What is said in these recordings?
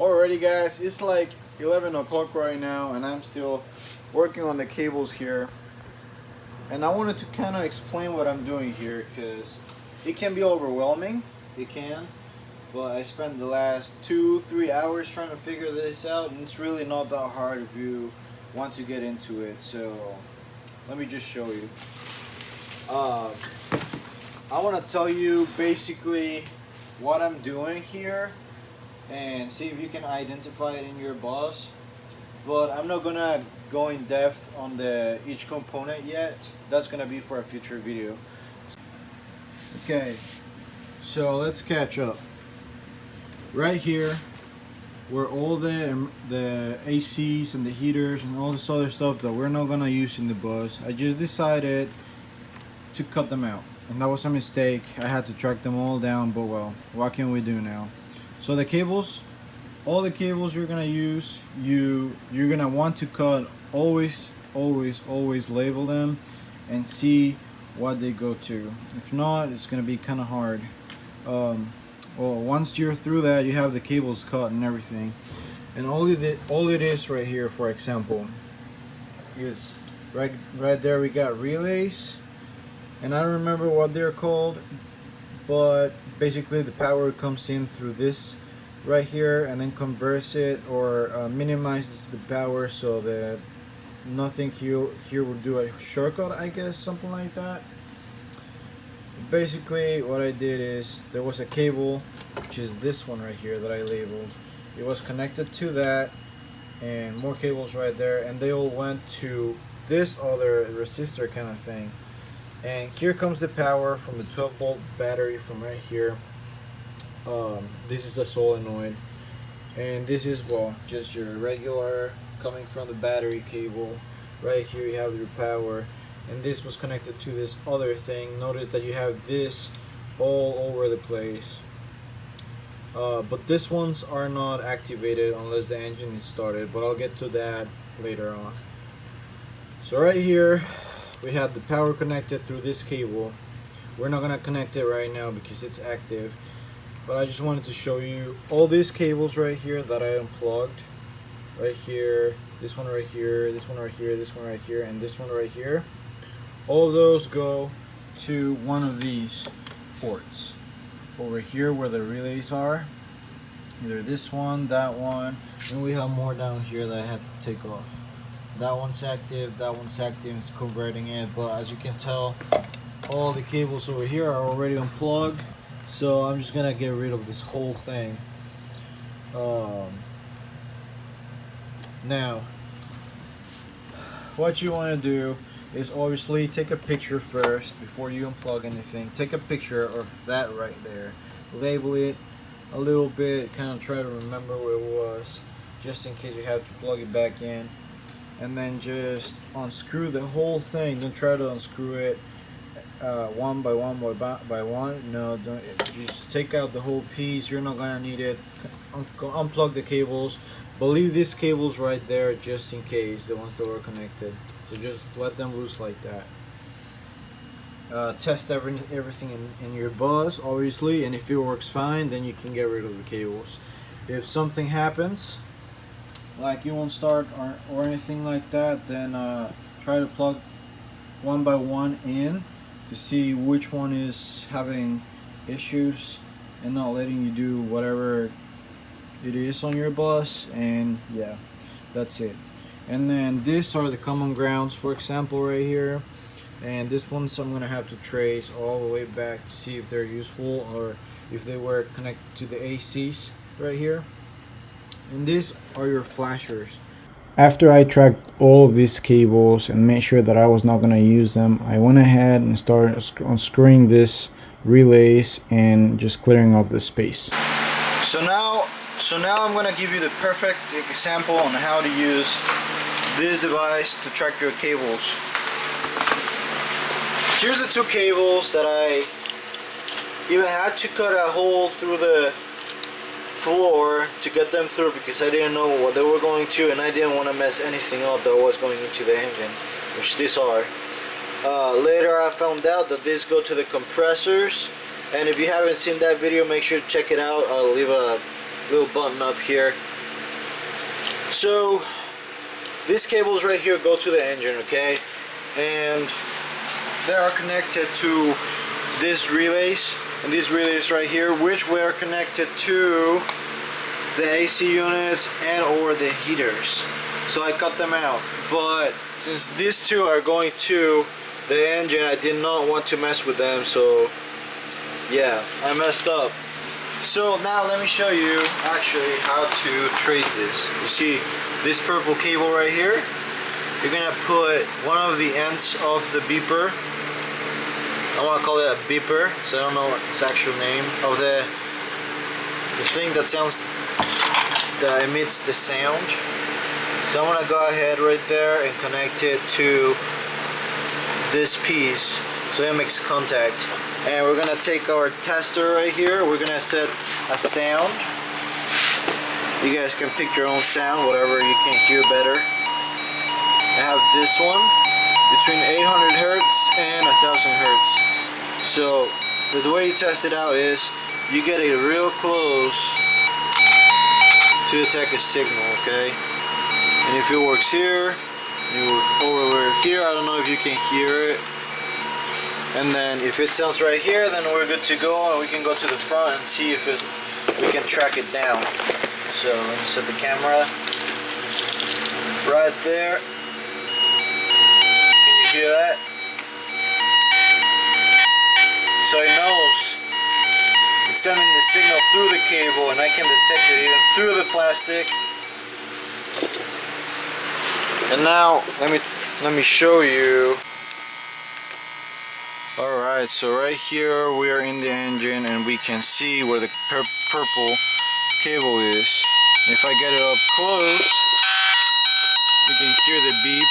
Alrighty guys, it's like 11 o'clock right now and I'm still working on the cables here. And I wanted to kind of explain what I'm doing here because it can be overwhelming. It can. But I spent the last 2-3 hours trying to figure this out, and it's really not that hard if you want to get into it. So let me just show you. I want to tell you basically what I'm doing here and see if you can identify it in your bus. But I'm not gonna go in depth on each component yet. That's gonna be for a future video. Okay, so let's catch up. Right here, where all the ACs and the heaters and all this other stuff that we're not gonna use in the bus, I just decided to cut them out, and that was a mistake. I had to track them all down, but well, what can we do now? So the cables, all the cables you're gonna use, you're gonna want to cut. Always label them and see what they go to. If not, it's gonna be kind of hard. Well, once you're through that, you have the cables cut and everything, and all it is right here, for example, is right there we got relays, and I don't remember what they're called, but basically the power comes in through this right here and then converts it or minimizes the power so that nothing here will do a shortcut, I guess, something like that. Basically what I did is there was a cable, which is this one right here that I labeled. It was connected to that, and more cables right there, and they all went to this other resistor kind of thing. And here comes the power from the 12-volt battery from right here. This is a solenoid, and this is, well, just your regular coming from the battery cable. Right here you have your power, and this was connected to this other thing. Notice that you have this all over the place, but these ones are not activated unless the engine is started, but I'll get to that later on. So right here we have the power connected through this cable. We're not gonna connect it right now because it's active, but I just wanted to show you all these cables right here that I unplugged. Right here, this one right here, this one right here, this one right here, and this one right here. All of those go to one of these ports over here where the relays are. Either this one, that one, and we have more down here that I had to take off. That one's active, it's converting it, but as you can tell, all the cables over here are already unplugged, so I'm just gonna get rid of this whole thing. Now, what you want to do is obviously take a picture first before you unplug anything. Take a picture of that right there. Label it a little bit, kind of try to remember where it was, just in case you have to plug it back in. And then just unscrew the whole thing. Don't try to unscrew it one by one. No, don't. Just take out the whole piece. You're not gonna need it. Unplug the cables, but leave these cables right there just in case, the ones that were connected. So just let them loose like that. Test everything in your bus, obviously, and if it works fine, then you can get rid of the cables. If something happens, like you won't start or anything like that, then try to plug one by one in to see which one is having issues and not letting you do whatever it is on your bus. And yeah, that's it. And then these are the common grounds, for example, right here, and this one's I'm gonna have to trace all the way back to see if they're useful or if they were connected to the ACs right here. And these are your flashers. After I tracked all of these cables and made sure that I was not going to use them, I went ahead and started unscrewing this relays and just clearing up the space. So now I'm going to give you the perfect example on how to use this device to track your cables. Here's the two cables that I even had to cut a hole through the floor to get them through because I didn't know what they were going to, and I didn't want to mess anything up that was going into the engine, which these are. Later I found out that these go to the compressors, and if you haven't seen that video, make sure to check it out. I'll leave a little button up here. So these cables right here go to the engine, okay, and they are connected to these relays, and these relays right here, which were connected to the AC units and or the heaters. So I cut them out, but since these two are going to the engine, I did not want to mess with them, so yeah, I messed up. So now let me show you actually how to trace this. You see this purple cable right here? You're gonna put one of the ends of the beeper. I want to call it a beeper, so I don't know its actual name of the thing that emits the sound. So I'm gonna go ahead right there and connect it to this piece so it makes contact. And we're gonna take our tester right here. We're gonna set a sound. You guys can pick your own sound, whatever you can hear better. I have this one between 800 hertz and 1000 hertz. So the way you test it out is you get it real close to detect a signal, okay? And if it works here, you work over here, I don't know if you can hear it. And then if it sounds right here, then we're good to go, and we can go to the front and see if we can track it down. So let me set the camera right there. Can you hear that? So it knows it's sending the signal through the cable, and I can detect it even through the plastic. And now let me show you. Alright, so right here we are in the engine, and we can see where the purple cable is. And if I get it up close, you can hear the beep,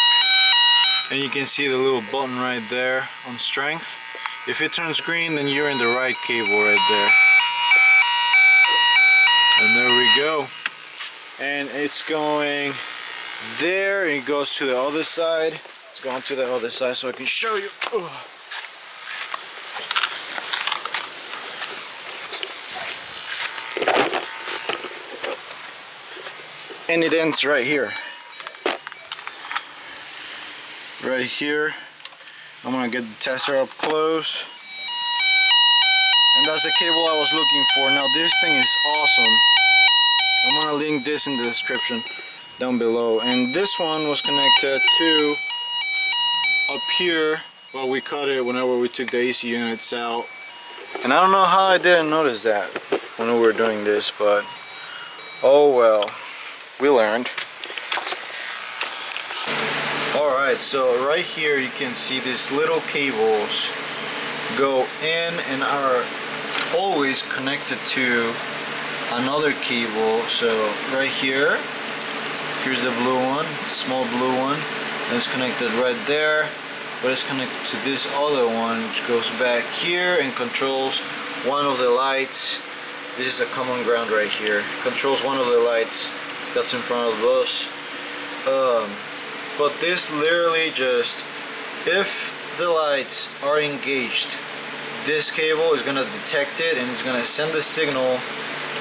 and you can see the little button right there on strength. If it turns green, then you're in the right cable right there. And there we go. And it's going there, and it goes to the other side. It's going to the other side so I can show you. Ugh. And it ends right here. Right here. I'm gonna get the tester up close. And that's the cable I was looking for. Now this thing is awesome. I'm gonna link this in the description down below. And this one was connected to up here, but we cut it whenever we took the AC units out. And I don't know how I didn't notice that when we were doing this, but oh well. We learned. Alright, so right here you can see these little cables go in and are always connected to another cable. So right here, here's the blue one, small blue one, and it's connected right there, but it's connected to this other one, which goes back here and controls one of the lights. This is a common ground right here. Controls one of the lights that's in front of us. But this literally just, if the lights are engaged, this cable is gonna detect it, and it's gonna send the signal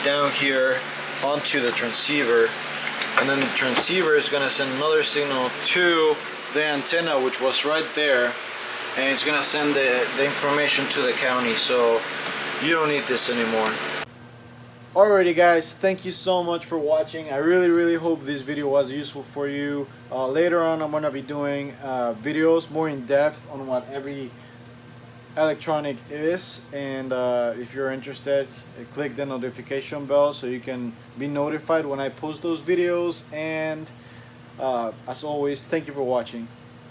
down here onto the transceiver, and then the transceiver is gonna send another signal to the antenna, which was right there, and it's gonna send the information to the county. So you don't need this anymore. Alrighty guys, thank you so much for watching. I really hope this video was useful for you. Later on I'm going to be doing videos more in depth on what every electronic is, and if you're interested, click the notification bell so you can be notified when I post those videos. And as always, thank you for watching.